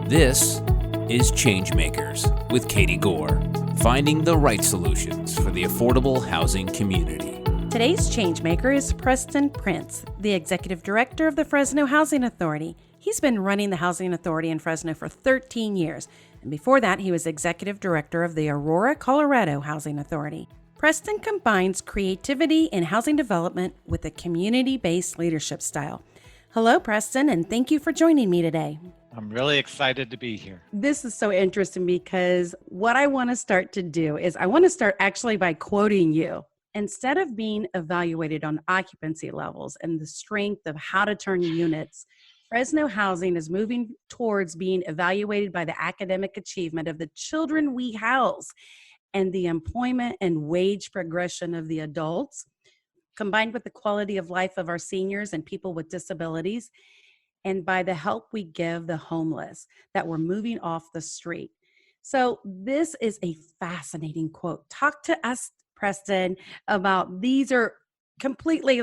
This is ChangeMakers with Katie Gore, finding the right solutions for the affordable housing community. Today's ChangeMaker is Preston Prince, the Executive Director of the Fresno Housing Authority. He's been running the Housing Authority in Fresno for 13 years, and before that, he was Executive Director of the Aurora, Colorado Housing Authority. Preston combines creativity in housing development with a community-based leadership style. Hello, Preston, and thank you for joining me today. I'm really excited to be here. This is so interesting because what I want to start to do is I want to start actually by quoting you. Instead of being evaluated on occupancy levels and the strength of how to turn units, Fresno Housing is moving towards being evaluated by the academic achievement of the children we house and the employment and wage progression of the adults, combined with the quality of life of our seniors and people with disabilities, and by the help we give the homeless that were moving off the street. So this is a fascinating quote. Talk to us, Preston, about these are completely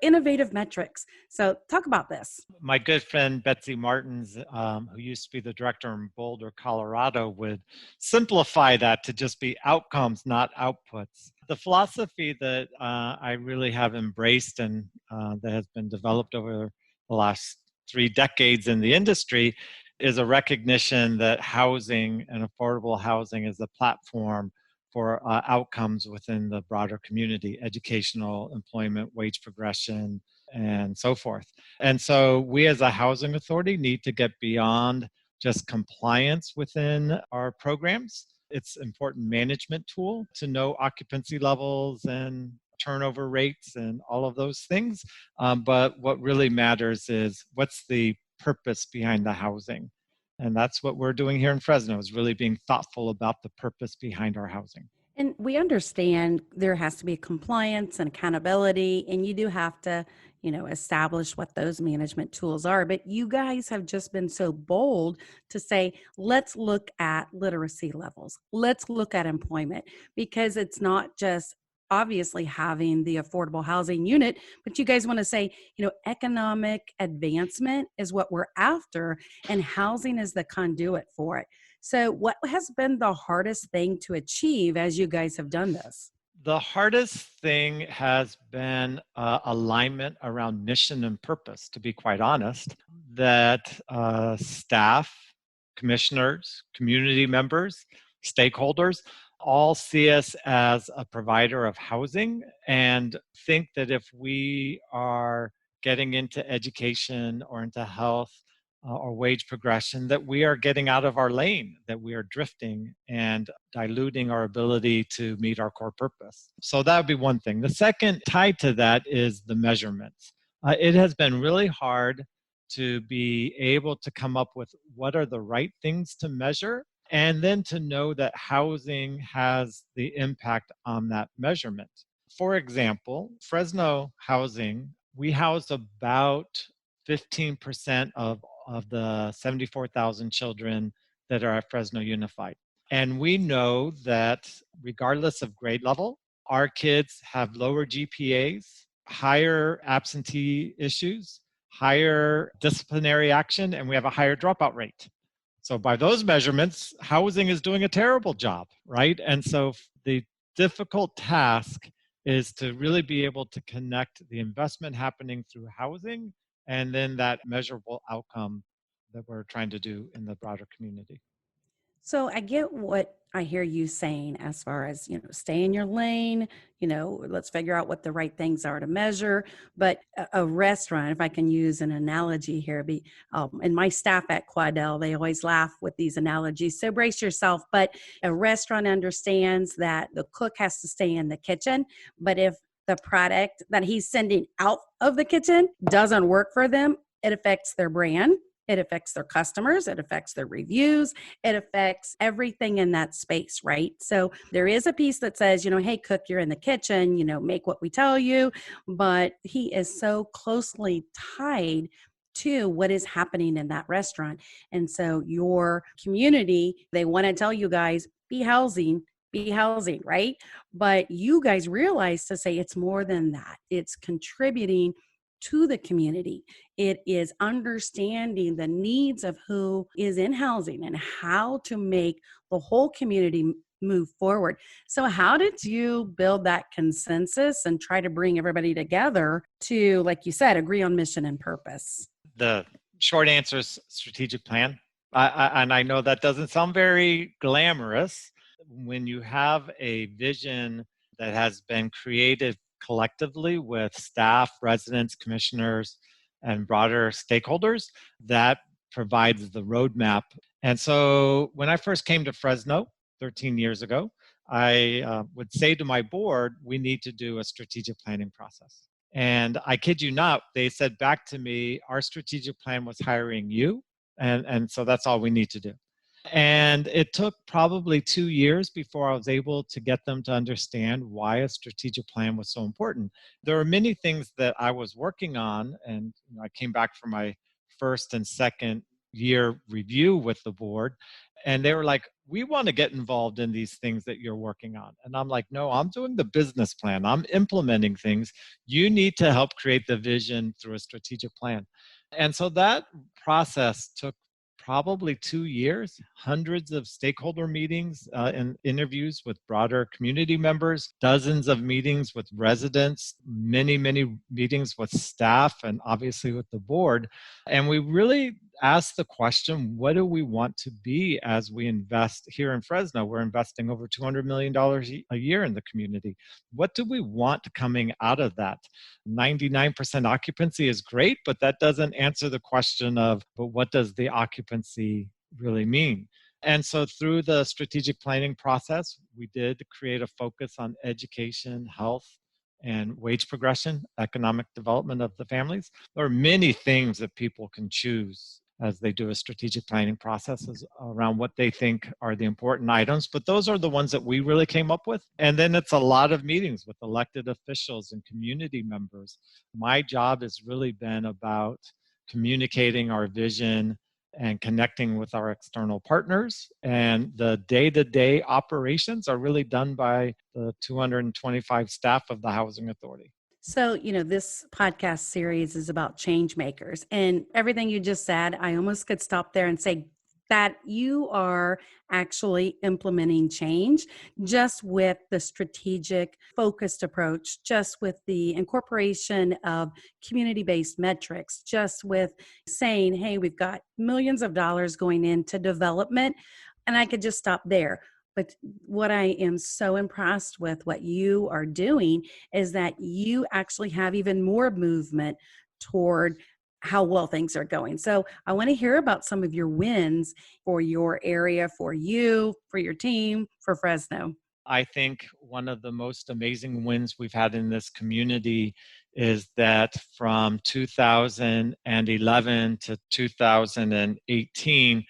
innovative metrics. So talk about this. My good friend Betsy Martins, who used to be the director in Boulder, Colorado, would simplify that to just be outcomes, not outputs. The philosophy that I really have embraced and that has been developed over the last 3 decades in the industry is a recognition that housing and affordable housing is a platform for outcomes within the broader community, educational, employment, wage progression, and so forth. And so we as a housing authority need to get beyond just compliance within our programs. It's an important management tool to know occupancy levels and turnover rates and all of those things. But what really matters is what's the purpose behind the housing. And that's what we're doing here in Fresno, is really being thoughtful about the purpose behind our housing. And we understand there has to be compliance and accountability, and you do have to, establish what those management tools are. But you guys have just been so bold to say, let's look at literacy levels. Let's look at employment, because it's not just obviously having the affordable housing unit, but you guys want to say, economic advancement is what we're after, and housing is the conduit for it. So what has been the hardest thing to achieve as you guys have done this? The hardest thing has been alignment around mission and purpose, to be quite honest, that staff, commissioners, community members, stakeholders all see us as a provider of housing and think that if we are getting into education or into health or wage progression, that we are getting out of our lane, that we are drifting and diluting our ability to meet our core purpose. So that would be one thing. The second tied to that is the measurements. It has been really hard to be able to come up with what are the right things to measure, and then to know that housing has the impact on that measurement. For example, Fresno Housing, we house about 15% of the 74,000 children that are at Fresno Unified. And we know that regardless of grade level, our kids have lower GPAs, higher absentee issues, higher disciplinary action, and we have a higher dropout rate. So by those measurements, housing is doing a terrible job, right? And so the difficult task is to really be able to connect the investment happening through housing and then that measurable outcome that we're trying to do in the broader community. So I get what I hear you saying as far as, stay in your lane, let's figure out what the right things are to measure. But a restaurant, if I can use an analogy here, and my staff at Quadell, they always laugh with these analogies. So brace yourself. But a restaurant understands that the cook has to stay in the kitchen. But if the product that he's sending out of the kitchen doesn't work for them, it affects their brand. It affects their customers. It affects their reviews. It affects everything in that space, right? So there is a piece that says, hey, cook, you're in the kitchen, make what we tell you. But he is so closely tied to what is happening in that restaurant. And so your community, they want to tell you guys, be housing, right? But you guys realize to say it's more than that. It's contributing to the community. It is understanding the needs of who is in housing and how to make the whole community move forward. So, how did you build that consensus and try to bring everybody together to, like you said, agree on mission and purpose? The short answer is strategic plan. And I know that doesn't sound very glamorous. When you have a vision that has been created collectively with staff, residents, commissioners, and broader stakeholders, that provides the roadmap. And so when I first came to Fresno 13 years ago, I would say to my board, we need to do a strategic planning process. And I kid you not, they said back to me, our strategic plan was hiring you. And so that's all we need to do. And it took probably 2 years before I was able to get them to understand why a strategic plan was so important. There are many things that I was working on, and I came back from my first and second year review with the board, and they were like, we want to get involved in these things that you're working on. And I'm like, no, I'm doing the business plan. I'm implementing things. You need to help create the vision through a strategic plan. And so that process took probably 2 years, hundreds of stakeholder meetings and interviews with broader community members, dozens of meetings with residents, many, many meetings with staff, and obviously with the board. And we really asked the question, what do we want to be as we invest here in Fresno? We're investing over $200 million a year in the community. What do we want coming out of that? 99% occupancy is great, but that doesn't answer the question of, but what does the occupancy really mean? And so through the strategic planning process, we did create a focus on education, health, and wage progression, economic development of the families. There are many things that people can choose as they do a strategic planning processes around what they think are the important items. But those are the ones that we really came up with. And then it's a lot of meetings with elected officials and community members. My job has really been about communicating our vision and connecting with our external partners. And the day-to-day operations are really done by the 225 staff of the Housing Authority. So, this podcast series is about change makers, and everything you just said, I almost could stop there and say that you are actually implementing change just with the strategic focused approach, just with the incorporation of community-based metrics, just with saying, hey, we've got millions of dollars going into development, and I could just stop there. But what I am so impressed with what you are doing is that you actually have even more movement toward how well things are going. So I want to hear about some of your wins for your area, for you, for your team, for Fresno. I think one of the most amazing wins we've had in this community is that from 2011 to 2018,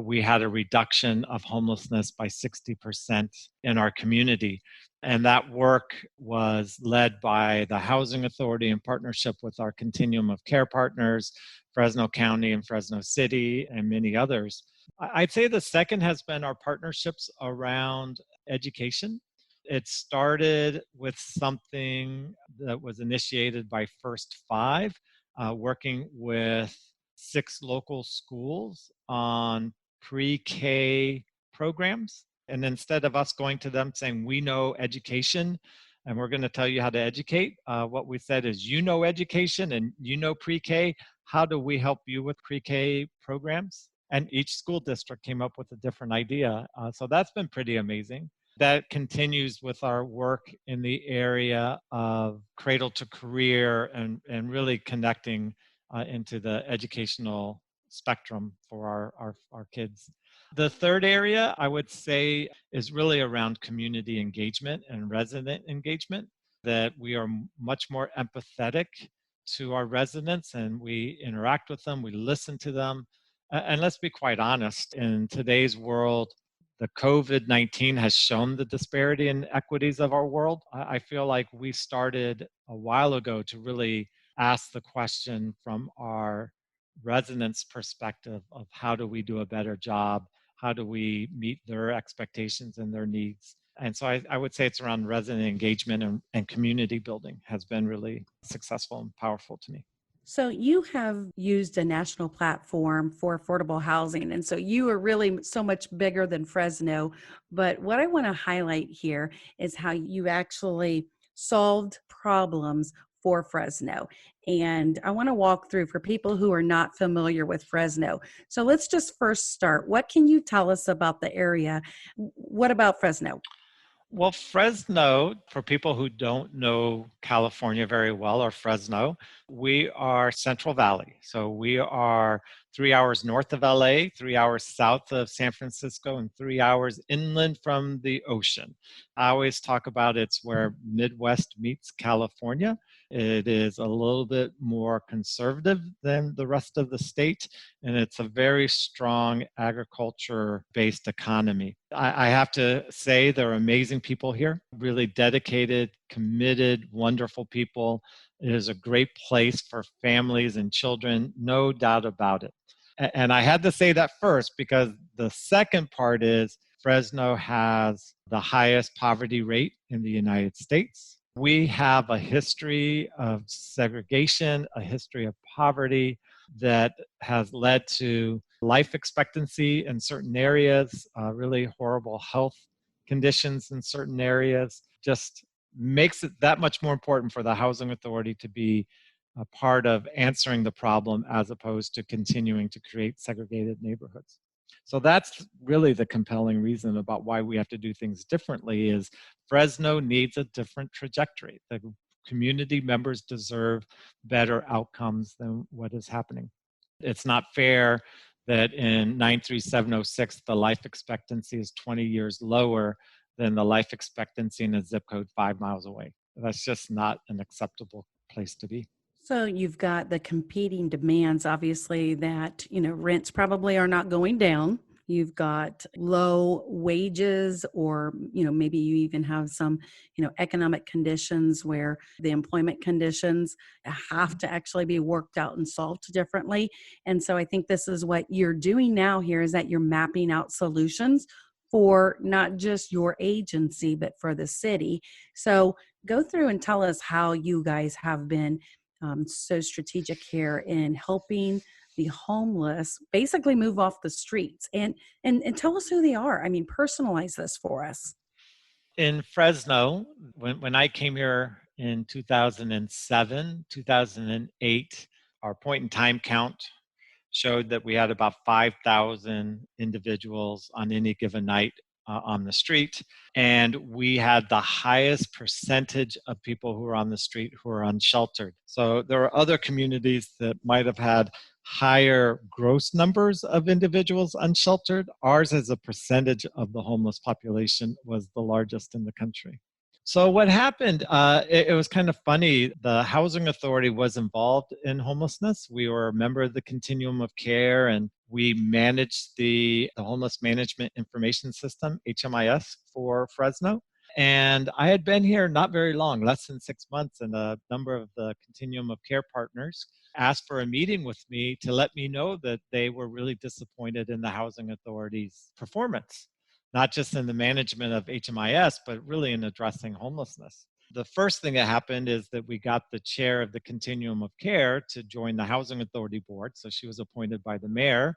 we had a reduction of homelessness by 60% in our community. And that work was led by the Housing Authority in partnership with our continuum of care partners, Fresno County and Fresno City, and many others. I'd say the second has been our partnerships around education. It started with something that was initiated by First Five, working with 6 local schools on pre-K programs. And instead of us going to them saying, we know education and we're going to tell you how to educate, what we said is, you know education and you know pre-K. How do we help you with pre-K programs? And each school district came up with a different idea. So that's been pretty amazing. That continues with our work in the area of cradle to career and really connecting into the educational spectrum for our kids. The third area I would say is really around community engagement and resident engagement, that we are much more empathetic to our residents and we interact with them, we listen to them. And let's be quite honest, in today's world, the COVID-19 has shown the disparity and equities of our world. I feel like we started a while ago to really ask the question from our residents' perspective of how do we do a better job? How do we meet their expectations and their needs? And so I would say it's around resident engagement and community building has been really successful and powerful to me. So you have used a national platform for affordable housing. And so you are really so much bigger than Fresno. But what I want to highlight here is how you actually solved problems for Fresno. And I want to walk through for people who are not familiar with Fresno. So let's just first start. What can you tell us about the area? What about Fresno? Well, Fresno, for people who don't know California very well, or Fresno, we are Central Valley. So we are 3 hours north of LA, 3 hours south of San Francisco, and 3 hours inland from the ocean. I always talk about it's where Midwest meets California. It is a little bit more conservative than the rest of the state, and it's a very strong agriculture-based economy. I have to say there are amazing people here, really dedicated, committed, wonderful people. It is a great place for families and children, no doubt about it. And I had to say that first because the second part is Fresno has the highest poverty rate in the United States. We have a history of segregation, a history of poverty that has led to life expectancy in certain areas, really horrible health conditions in certain areas. Just makes it that much more important for the housing authority to be a part of answering the problem as opposed to continuing to create segregated neighborhoods. So that's really the compelling reason about why we have to do things differently is Fresno needs a different trajectory. The community members deserve better outcomes than what is happening. It's not fair that in 93706 the life expectancy is 20 years lower than the life expectancy in a zip code 5 miles away. That's just not an acceptable place to be. So you've got the competing demands, obviously, that, rents probably are not going down. You've got low wages, or, maybe you even have some, economic conditions where the employment conditions have to actually be worked out and solved differently. And so I think this is what you're doing now here is that you're mapping out solutions for not just your agency, but for the city. So go through and tell us how you guys have been so strategic here in helping the homeless basically move off the streets and tell us who they are. I mean, personalize this for us. In Fresno, when I came here in 2007, 2008, our point in time count showed that we had about 5,000 individuals on any given night on the street. And we had the highest percentage of people who were on the street who are unsheltered. So there are other communities that might have had higher gross numbers of individuals unsheltered. Ours, as a percentage of the homeless population, was the largest in the country. So what happened, it was kind of funny. The Housing Authority was involved in homelessness. We were a member of the Continuum of Care, and we managed the Homeless Management Information System, HMIS, for Fresno. And I had been here not very long, less than 6 months, and a number of the Continuum of Care partners asked for a meeting with me to let me know that they were really disappointed in the Housing Authority's performance, not just in the management of HMIS, but really in addressing homelessness. The first thing that happened is that we got the chair of the Continuum of Care to join the Housing Authority board. So she was appointed by the mayor,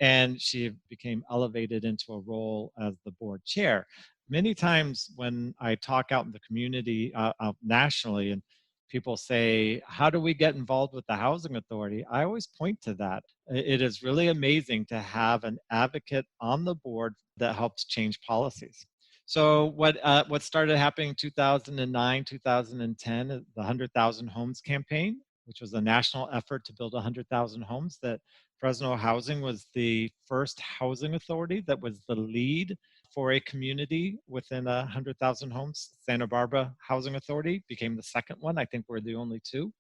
and she became elevated into a role as the board chair. Many times when I talk out in the community out nationally, and people say, how do we get involved with the Housing Authority? I always point to that. It is really amazing to have an advocate on the board that helps change policies. So what started happening in 2009, 2010, the 100,000 Homes campaign, which was a national effort to build 100,000 homes, that Fresno Housing was the first housing authority that was the lead for a community within 100,000 homes. Santa Barbara Housing Authority became the second one. I think we're the only two.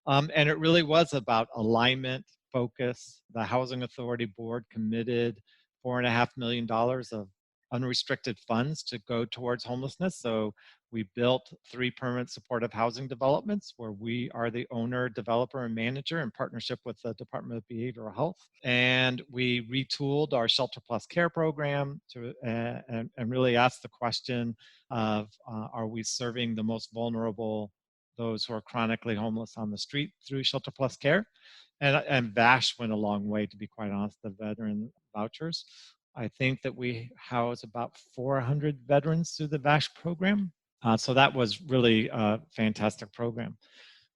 And it really was about alignment, focus. The Housing Authority Board committed $4.5 million of unrestricted funds to go towards homelessness. So we built 3 permanent supportive housing developments where we are the owner, developer, and manager in partnership with the Department of Behavioral Health. And we retooled our Shelter Plus Care program to and really asked the question of are we serving the most vulnerable, those who are chronically homeless on the street through Shelter Plus Care? And VASH went a long way, to be quite honest, the veteran vouchers. I think that we house about 400 veterans through the VASH program. So that was really a fantastic program.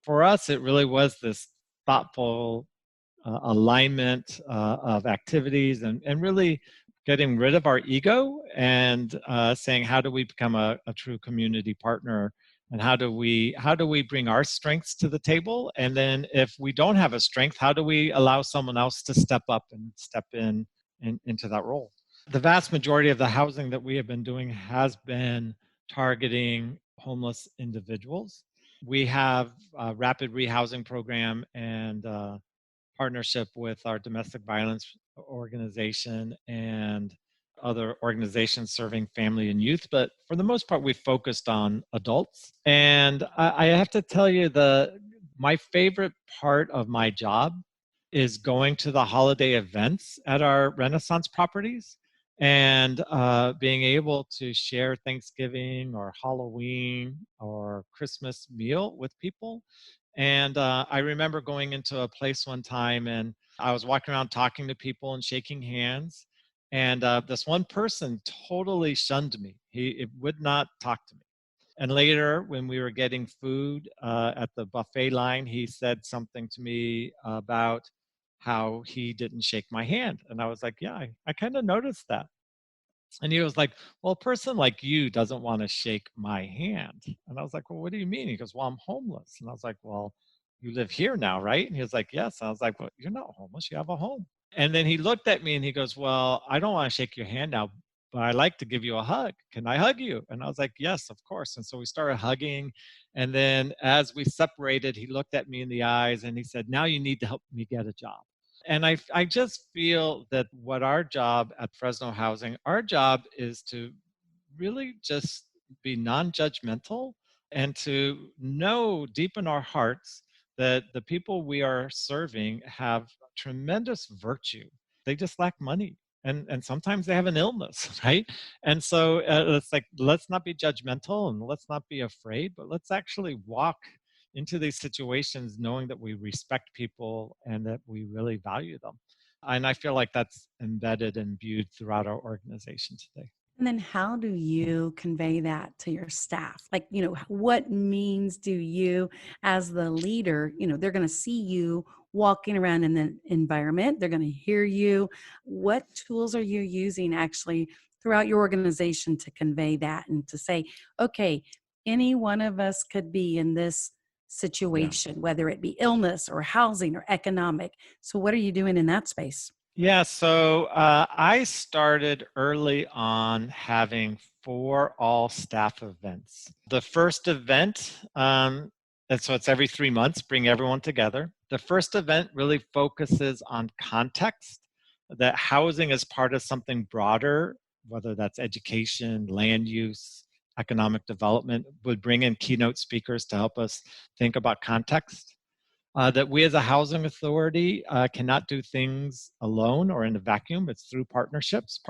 For us, it really was this thoughtful alignment of activities and really getting rid of our ego and saying, how do we become a true community partner? And how do we bring our strengths to the table? And then if we don't have a strength, how do we allow someone else to step up and step into that role? The vast majority of the housing that we have been doing has been targeting homeless individuals. We have a rapid rehousing program and partnership with our domestic violence organization and other organizations serving family and youth, but for the most part we focused on adults. And I have to tell you, my favorite part of my job is going to the holiday events at our Renaissance properties and being able to share Thanksgiving or Halloween or Christmas meal with people. And I remember going into a place one time and I was walking around talking to people and shaking hands. And this one person totally shunned me. He would not talk to me. And later, when we were getting food at the buffet line, he said something to me about how he didn't shake my hand. And I was like, yeah, I kind of noticed that. And he was like, well, a person like you doesn't want to shake my hand. And I was like, well, what do you mean? He goes, well, I'm homeless. And I was like, well, you live here now, right? And he was like, yes. And I was like, well, you're not homeless. You have a home. And then he looked at me and he goes, well, I don't want to shake your hand now, but I like to give you a hug. Can I hug you? And I was like, yes, of course. And so we started hugging. And then as we separated, he looked at me in the eyes and he said, now you need to help me get a job. And I just feel that what our job at Fresno Housing, our job is to really just be non-judgmental and to know deep in our hearts that the people we are serving have tremendous virtue. They just lack money. And sometimes they have an illness, right? And so it's like, let's not be judgmental and let's not be afraid, but let's actually walk into these situations knowing that we respect people and that we really value them. And I feel like that's embedded and imbued throughout our organization today. And then how do you convey that to your staff? Like, what means do you, as the leader, they're going to see you walking around in the environment, they're going to hear you. What tools are you using actually throughout your organization to convey that and to say, okay, any one of us could be in this Yeah. situation, whether it be illness or housing or economic. So what are you doing in that space? Yeah, so I started early on having 4 all staff events. The first event, and so it's every 3 months, bring everyone together. The first event really focuses on context, that housing is part of something broader, whether that's education, land use, economic development, would bring in keynote speakers to help us think about context. That we as a housing authority cannot do things alone or in a vacuum. It's through partnerships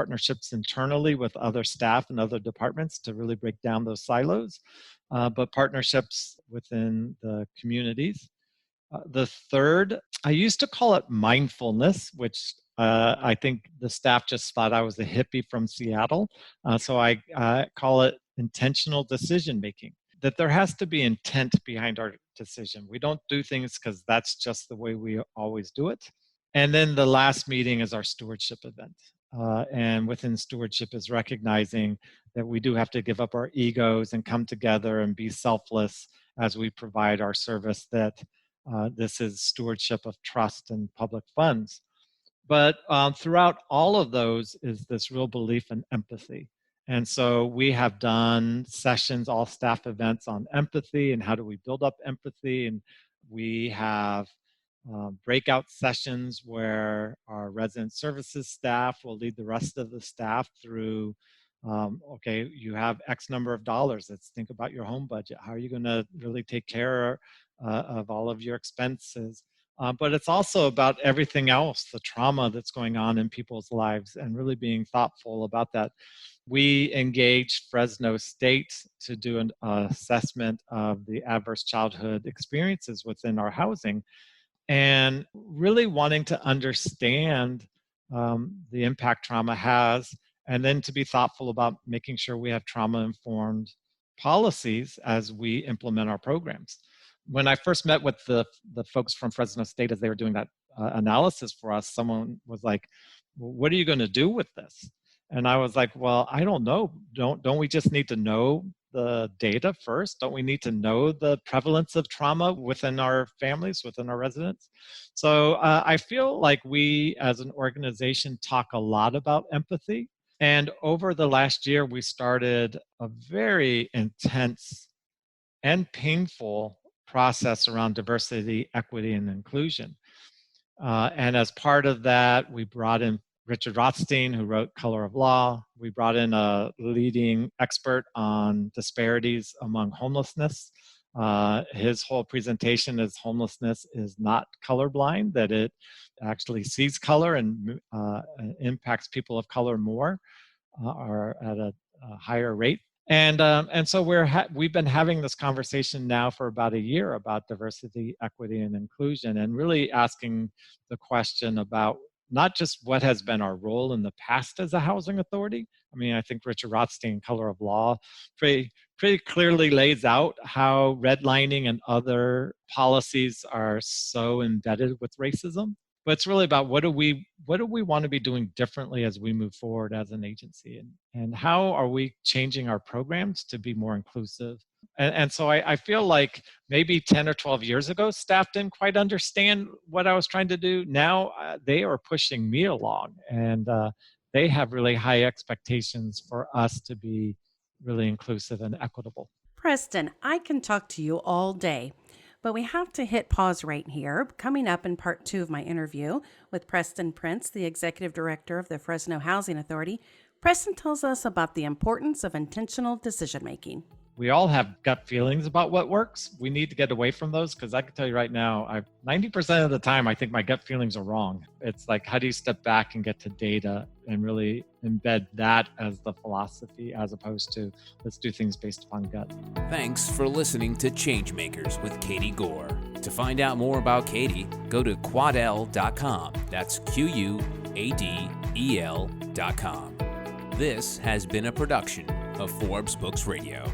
internally with other staff and other departments to really break down those silos, but partnerships within the communities. The third, I used to call it mindfulness, which I think the staff just thought I was a hippie from Seattle. So I call it intentional decision making, that there has to be intent behind our decision. We don't do things because that's just the way we always do it. And then the last meeting is our stewardship event. And within stewardship is recognizing that we do have to give up our egos and come together and be selfless as we provide our service, that this is stewardship of trust and public funds. But throughout all of those is this real belief in empathy. And so we have done sessions, all staff events on empathy and how do we build up empathy. And we have breakout sessions where our resident services staff will lead the rest of the staff through Okay, you have X number of dollars. Let's think about your home budget. How are you going to really take care of all of your expenses? But it's also about everything else, the trauma that's going on in people's lives, and really being thoughtful about that. We engaged Fresno State to do an assessment of the adverse childhood experiences within our housing, and really wanting to understand the impact trauma has, and then to be thoughtful about making sure we have trauma informed policies as we implement our programs. When I first met with the folks from Fresno State as they were doing that analysis for us, someone was like, "Well, what are you going to do with this?" And I was like, "Well, I don't know. Don't we just need to know the data first? Don't we need to know the prevalence of trauma within our families, within our residents?" So I feel like we as an organization talk a lot about empathy. And over the last year, we started a very intense and painful process around diversity, equity, and inclusion. And as part of that, we brought in Richard Rothstein, who wrote Color of Law. We brought in a leading expert on disparities among homelessness. His whole presentation is homelessness is not colorblind, that it actually sees color and impacts people of color more or at a higher rate. And so we've been having this conversation now for about a year about diversity, equity, and inclusion, and really asking the question about not just what has been our role in the past as a housing authority. I mean, I think Richard Rothstein, Color of Law, pretty clearly lays out how redlining and other policies are so embedded with racism. But it's really about what do we want to be doing differently as we move forward as an agency, and how are we changing our programs to be more inclusive. And so I feel like maybe 10 or 12 years ago, staff didn't quite understand what I was trying to do. Now they are pushing me along, and they have really high expectations for us to be really inclusive and equitable. Preston, I can talk to you all day, but we have to hit pause right here. Coming up in part 2 of my interview with Preston Prince, the Executive Director of the Fresno Housing Authority, Preston tells us about the importance of intentional decision making. We all have gut feelings about what works. We need to get away from those, because I can tell you right now, 90% of the time, I think my gut feelings are wrong. It's like, how do you step back and get to data and really embed that as the philosophy, as opposed to let's do things based upon gut. Thanks for listening to ChangeMakers with Katie Gore. To find out more about Katie, go to quadel.com. That's QUADEL.com. This has been a production of Forbes Books Radio.